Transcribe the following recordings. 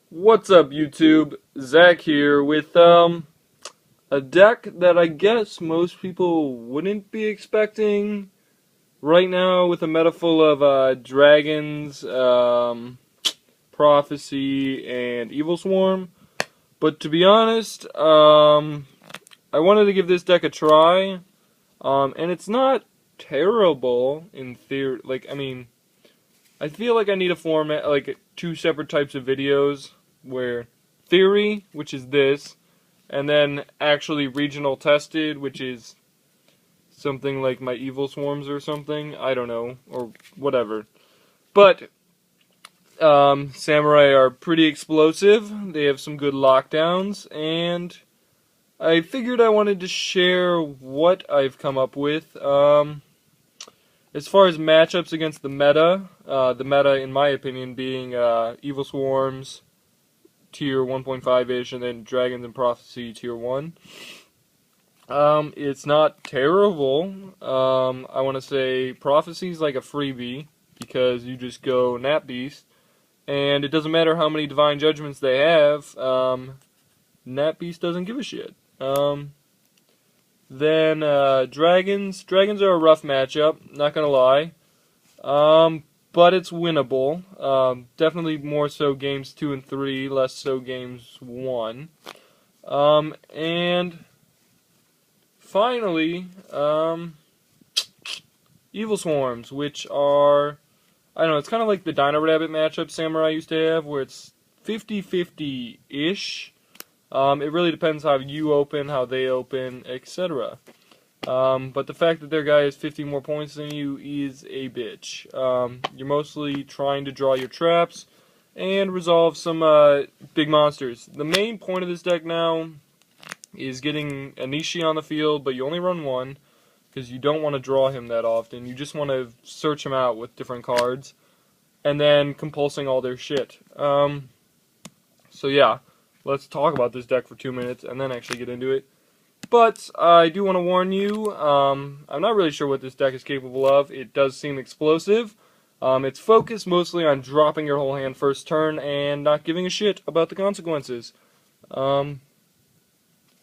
What's up, YouTube? Zach here with a deck that I guess most people wouldn't be expecting right now, with a meta full of dragons, prophecy, and evil swarm. But to be honest, I wanted to give this deck a try, and it's not terrible in theory. I feel like I need a format, like two separate types of videos, where theory, which is this, and then actually regional tested, which is something like my evil swarms or something. I don't know, or whatever. But samurai are pretty explosive. They have some good lockdowns, and I figured I wanted to share what I've come up with. As far as matchups against the meta in my opinion being Evil Swarms tier 1.5-ish, and then Dragons and Prophecy tier 1. It's not terrible. I want to say Prophecy's like a freebie, because you just go Nap Beast, and it doesn't matter how many Divine Judgments they have, Nap Beast doesn't give a shit. Then Dragons are a rough matchup, not gonna lie. But it's winnable. Definitely more so games 2 and 3, less so games 1. And finally, Evil Swarms, which are, I don't know, it's kind of like the Dino Rabbit matchup Samurai used to have, where it's 50-50-ish. It really depends how you open, how they open, etc. But the fact that their guy has 50 more points than you is a bitch. You're mostly trying to draw your traps and resolve some big monsters. The main point of this deck now is getting a Nishi on the field, but you only run one, because you don't want to draw him that often. You just want to search him out with different cards, and then compulsing all their shit. So yeah. Let's talk about this deck for 2 minutes and then actually get into it. But I do want to warn you, I'm not really sure what this deck is capable of. It does seem explosive. It's focused mostly on dropping your whole hand first turn and not giving a shit about the consequences. I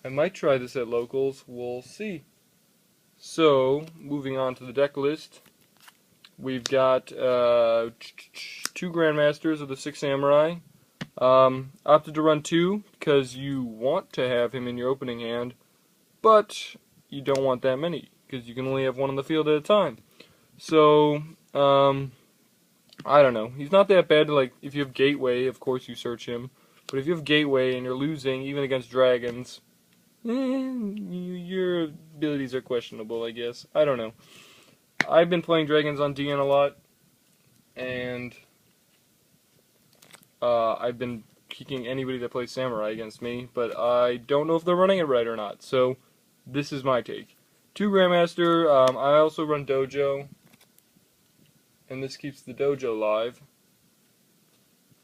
might try this at locals. We'll see. So, moving on to the deck list. We've got 2 Grandmasters of the 6 Samurai. Opted to run 2 because you want to have him in your opening hand, but you don't want that many because you can only have one on the field at a time. So, I don't know. He's not that bad. Like, if you have Gateway, of course you search him. But if you have Gateway and you're losing, even against dragons, your abilities are questionable, I guess. I don't know. I've been playing dragons on DN a lot, and I've been kicking anybody that plays Samurai against me, but I don't know if they're running it right or not, so this is my take. 2 Grandmaster, I also run Dojo, and this keeps the Dojo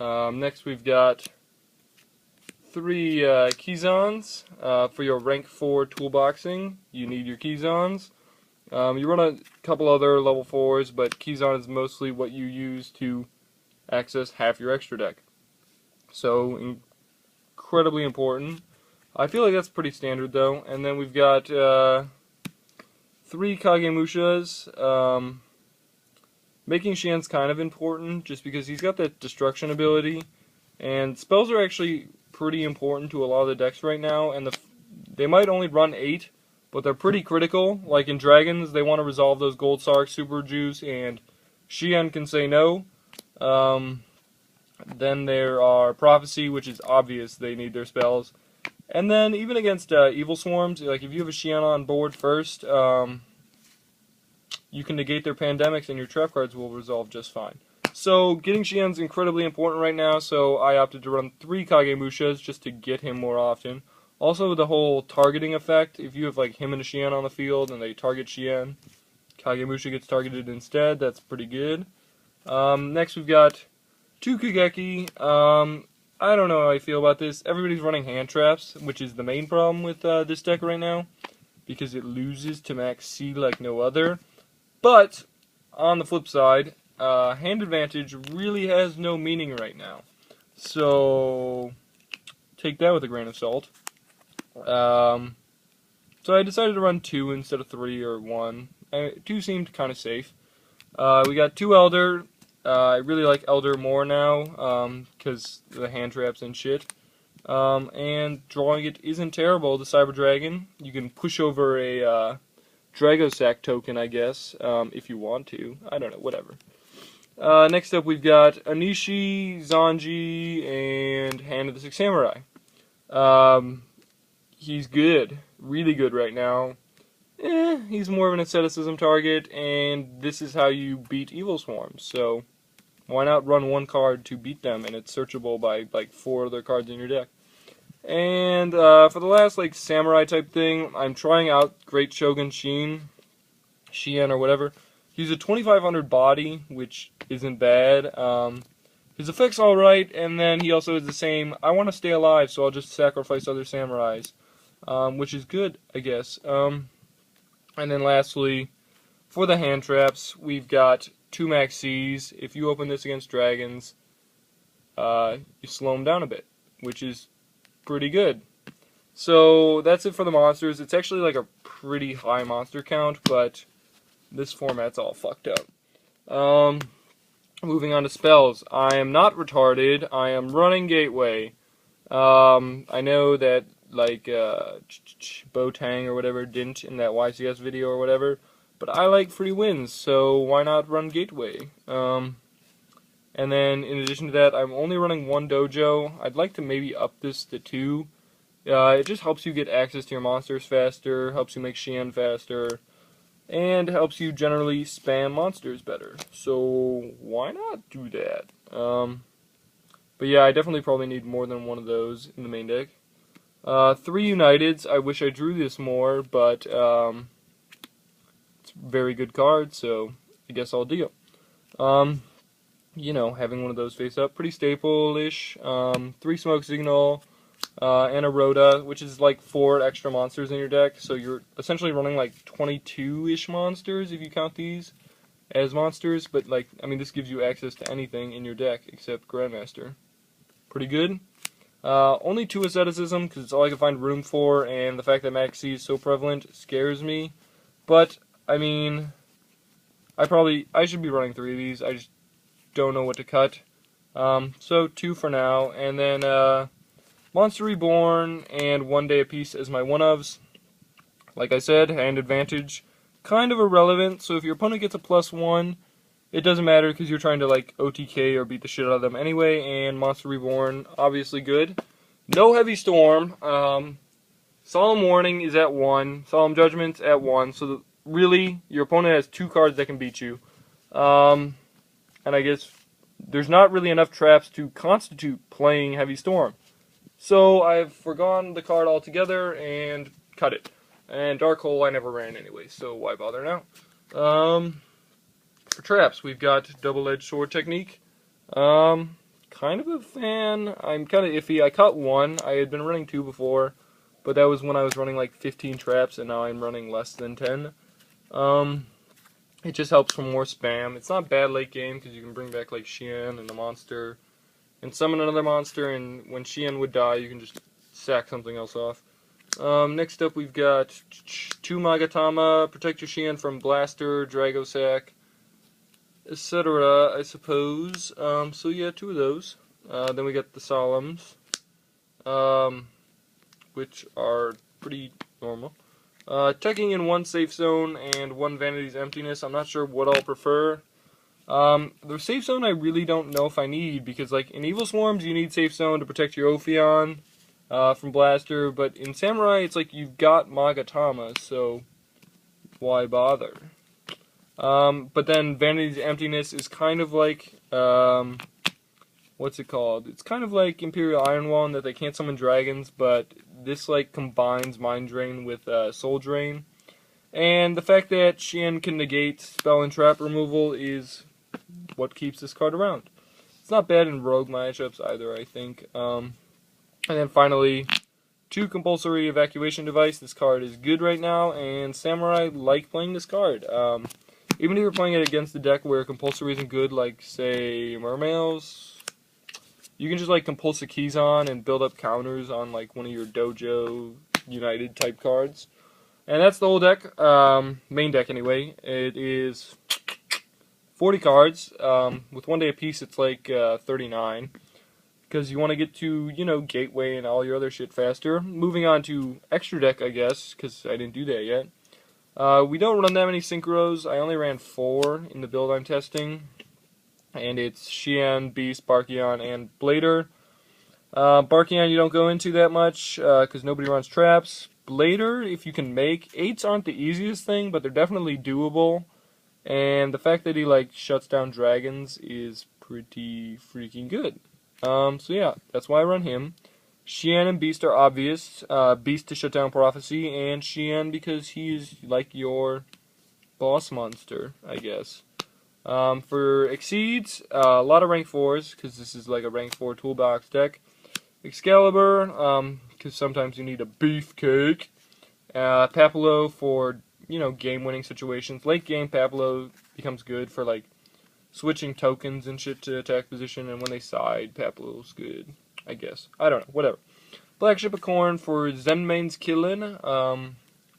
live. Next we've got 3 Kizans. For your rank 4 toolboxing, you need your Kizans. You run a couple other level 4s, but Kizan is mostly what you use to access half your extra deck. So, incredibly important. I feel like that's pretty standard, though. And then we've got 3 Kagemushas. Making Xian's kind of important, just because he's got that destruction ability. And spells are actually pretty important to a lot of the decks right now. And they might only run 8, but they're pretty critical. Like in Dragons, they want to resolve those Gold Sark, Super Juice, and Xian can say no. Then there are Prophecy, which is obvious they need their spells. And then even against Evil Swarms, like if you have a Xian on board first, you can negate their Pandemics and your trap cards will resolve just fine. So getting Xian's incredibly important right now, so I opted to run 3 Kagemushas just to get him more often. Also the whole targeting effect, if you have like him and a Xian on the field and they target Xian, Kagemusha gets targeted instead, that's pretty good. Next we've got 2 Kageki. I don't know how I feel about this. Everybody's running hand traps, which is the main problem with this deck right now, because it loses to max C like no other. But, on the flip side, hand advantage really has no meaning right now. So take that with a grain of salt. So I decided to run 2 instead of 3 or 1. 2 seemed kind of safe. We got 2 Elder. I really like Elder more now, because the hand traps and shit. And drawing it isn't terrible. The Cyber Dragon, you can push over a Dragosack token, I guess, if you want to. I don't know, whatever. Next up, we've got Anishi, Zanji, and Hand of the Six Samurai. He's good, really good right now. He's more of an asceticism target, and this is how you beat Evil Swarms, so why not run 1 card to beat them, and it's searchable by, like, 4 other cards in your deck. And, for the last, like, samurai type thing, I'm trying out Great Shogun Shien or whatever. He's a 2500 body, which isn't bad. His effect's alright, and then he also is the same, I want to stay alive, so I'll just sacrifice other samurais. Which is good, I guess. And then lastly, for the hand traps, we've got 2 Max Cs. If you open this against dragons, you slow them down a bit, which is pretty good. So that's it for the monsters. It's actually like a pretty high monster count, but this format's all fucked up. Moving on to spells. I am not retarded. I am running Gateway. I know that like Botang or whatever didn't in that YCS video or whatever, but I like free wins, so why not run Gateway? And then in addition to that, I'm only running 1 dojo. I'd like to maybe up this to 2. It just helps you get access to your monsters faster, helps you make Shien faster, and helps you generally spam monsters better. So why not do that? But yeah, I definitely probably need more than 1 of those in the main deck. 3 Uniteds, I wish I drew this more, but it's a very good card, so I guess I'll deal. You know, having 1 of those face up, pretty staple-ish. 3 Smoke Signal, and a Rhoda, which is like 4 extra monsters in your deck, so you're essentially running like 22-ish monsters if you count these as monsters, but like, I mean, this gives you access to anything in your deck except Grandmaster. Pretty good. Only 2 asceticism, because it's all I can find room for, and the fact that Max C is so prevalent scares me. But, I mean, I should be running 3 of these, I just don't know what to cut. So 2 for now, and then, Monster Reborn, and 1 day apiece as my one-ofs. Like I said, hand advantage, kind of irrelevant, so if your opponent gets a +1, it doesn't matter because you're trying to like OTK or beat the shit out of them anyway, and Monster Reborn, obviously good. No Heavy Storm. Solemn Warning is at 1. Solemn Judgment's at 1. So really, your opponent has 2 cards that can beat you. And I guess there's not really enough traps to constitute playing Heavy Storm. So I've forgone the card altogether and cut it. And Dark Hole I never ran anyway, so why bother now? For traps, we've got Double-Edged Sword Technique. Kind of a fan. I'm kind of iffy. I caught 1. I had been running 2 before, but that was when I was running like 15 traps, and now I'm running less than 10. It just helps for more spam. It's not bad late game, because you can bring back like Shien and the monster, and summon another monster, and when Shien would die, you can just sack something else off. Next up, we've got 2 Magatama, protect your Shien from Blaster, Dragosack, etc., I suppose. So yeah, 2 of those. Then we got the Solemns, which are pretty normal. Checking in 1 Safe Zone and 1 Vanity's Emptiness. I'm not sure what I'll prefer. The Safe Zone I really don't know if I need, because like in Evil Swarms you need Safe Zone to protect your Ophion from Blaster, but in Samurai it's like you've got Magatama, so why bother? But then Vanity's Emptiness is kind of like, what's it called? It's kind of like Imperial Iron Wall in that they can't summon dragons, but this like combines Mind Drain with Soul Drain. And the fact that Shien can negate spell and trap removal is what keeps this card around. It's not bad in rogue matchups either, I think. And then finally, 2 Compulsory Evacuation Device. This card is good right now, and Samurai like playing this card. Even if you're playing it against the deck where Compulsory isn't good, like, say, Mermails, you can just like compulse the Keyzon and build up counters on like one of your Dojo United type cards. And that's the whole deck, main deck anyway. It is 40 cards. With 1 day apiece, it's like 39. Because you want to get to, you know, Gateway and all your other shit faster. Moving on to extra deck, I guess, because I didn't do that yet. We don't run that many Synchros. I only ran 4 in the build I'm testing. And it's Xian, Beast, Barkion, and Blader. Barkion you don't go into that much, because nobody runs traps. Blader, if you can make, 8s aren't the easiest thing, but they're definitely doable. And the fact that he, like, shuts down dragons is pretty freaking good. So yeah, that's why I run him. Xian and Beast are obvious. Beast to shut down Prophecy, and Xian because he's like your boss monster, I guess. For Exceeds, a lot of rank 4s, because this is like a rank 4 toolbox deck. Excalibur, because sometimes you need a beefcake. Papillo for, you know, game-winning situations. Late game, Papillo becomes good for, like, switching tokens and shit to attack position, and when they side, Papillo's good, I guess. I don't know, whatever. Black Ship of Corn for Zenmain's Killin.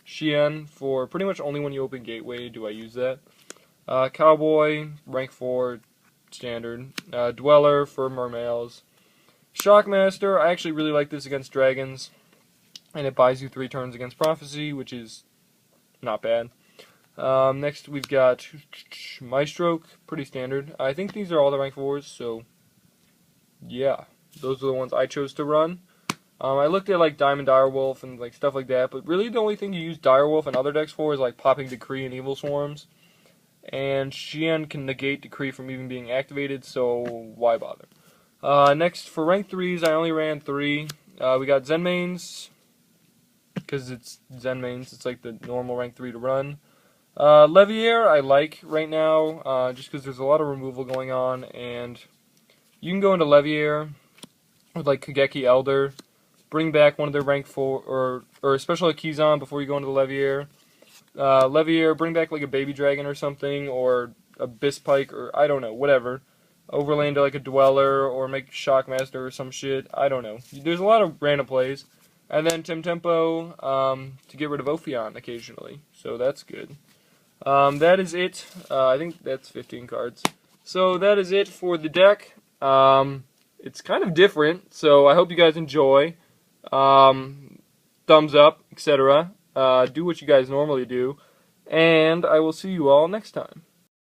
Xian for pretty much only when you open Gateway do I use that. Cowboy, rank 4, standard. Dweller for Mermails. Shockmaster, I actually really like this against dragons, and it buys you 3 turns against Prophecy, which is not bad. Next we've got Maestroke, pretty standard. I think these are all the rank 4s, so yeah, those are the ones I chose to run. I looked at like Diamond Direwolf and like stuff like that, but really the only thing you use Direwolf and other decks for is like popping Decree and Evil Swarms. And Xian can negate Decree from even being activated, so why bother? Next, for rank 3s, I only ran 3. We got Zenmains, because it's Zenmains, it's like the normal rank 3 to run. Leviair I like right now, just because there's a lot of removal going on, and you can go into Leviair with like Kageki Elder, bring back one of their rank 4, or a special Keyzon before you go into the Leviair. Leviair, bring back like a Baby Dragon or something, or a Bispike, or I don't know, whatever. Overlay into like a Dweller, or make Shockmaster or some shit, I don't know. There's a lot of random plays. And then Temtempo to get rid of Ophion occasionally, so that's good. That is it. I think that's 15 cards. So that is it for the deck. It's kind of different, so I hope you guys enjoy. Thumbs up, etc. Do what you guys normally do. And I will see you all next time.